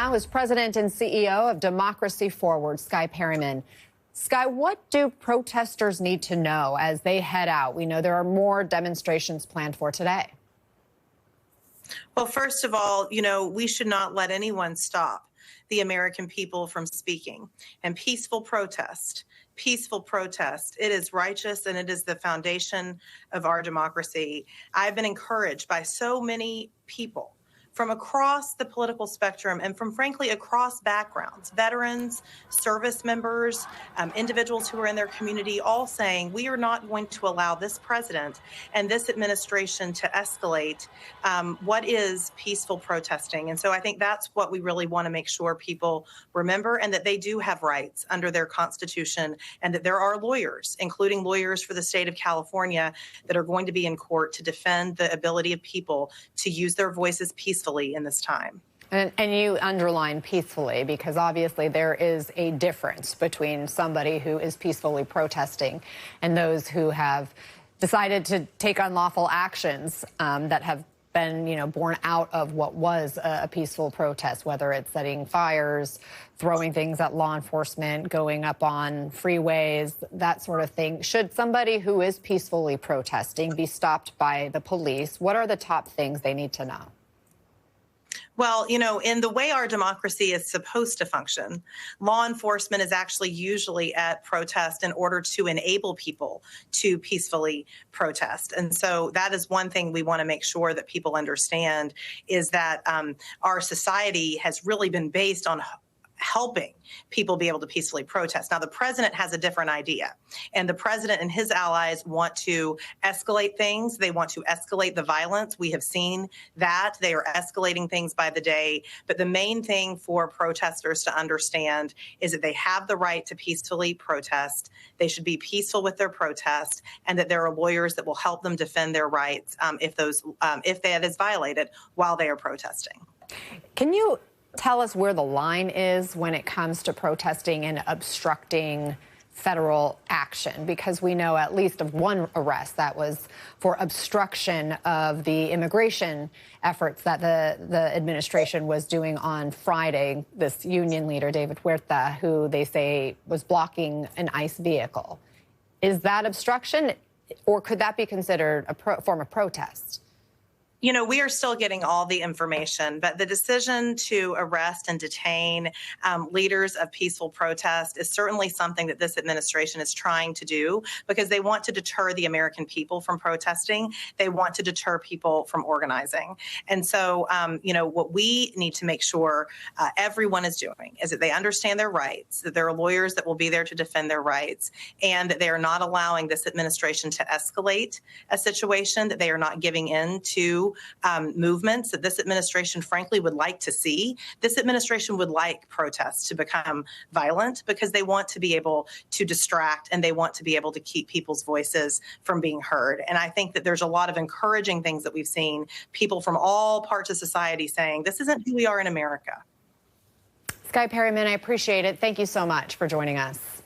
now is president and CEO of Democracy Forward, Skye Perryman. Skye, what do protesters need to know as they head out? We know there are more demonstrations planned for today. Well, first of all, we should not let anyone stop the American people from speaking. And peaceful protest, it is righteous and it is the foundation of our democracy. I've been encouraged by so many people from across the political spectrum and from, frankly, across backgrounds, veterans, service members, individuals who are in their community, all saying we are not going to allow this president and this administration to escalate what is peaceful protesting. And so I think that's what we really want to make sure people remember, and that they do have rights under their Constitution, and that there are lawyers, including lawyers for the state of California, that are going to be in court to defend the ability of people to use their voices peacefully in this time. And you underline peacefully, because obviously there is a difference between somebody who is peacefully protesting and those who have decided to take unlawful actions that have been, born out of what was a peaceful protest, whether it's setting fires, throwing things at law enforcement, going up on freeways, that sort of thing. Should somebody who is peacefully protesting be stopped by the police? What are the top things they need to know? Well, in the way our democracy is supposed to function, law enforcement is actually usually at protest in order to enable people to peacefully protest. And so that is one thing we want to make sure that people understand, is that our society has really been based on helping people be able to peacefully protest. Now, the president has a different idea, and the president and his allies want to escalate things. They want to escalate the violence. We have seen that. They are escalating things by the day. But the main thing for protesters to understand is that they have the right to peacefully protest. They should be peaceful with their protest, and that there are lawyers that will help them defend their rights if that is violated while they are protesting. Can you tell us where the line is when it comes to protesting and obstructing federal action? Because we know at least of one arrest that was for obstruction of the immigration efforts that the administration was doing on Friday. This union leader, David Huerta, who they say was blocking an ICE vehicle. Is that obstruction, or could that be considered a form of protest? We are still getting all the information, but the decision to arrest and detain leaders of peaceful protest is certainly something that this administration is trying to do, because they want to deter the American people from protesting. They want to deter people from organizing. And so, what we need to make sure everyone is doing is that they understand their rights, that there are lawyers that will be there to defend their rights, and that they are not allowing this administration to escalate a situation, that they are not giving in to movements that this administration, frankly, would like to see. This administration would like protests to become violent, because they want to be able to distract, and they want to be able to keep people's voices from being heard. And I think that there's a lot of encouraging things that we've seen, people from all parts of society saying, this isn't who we are in America. Skye Perryman, I appreciate it. Thank you so much for joining us.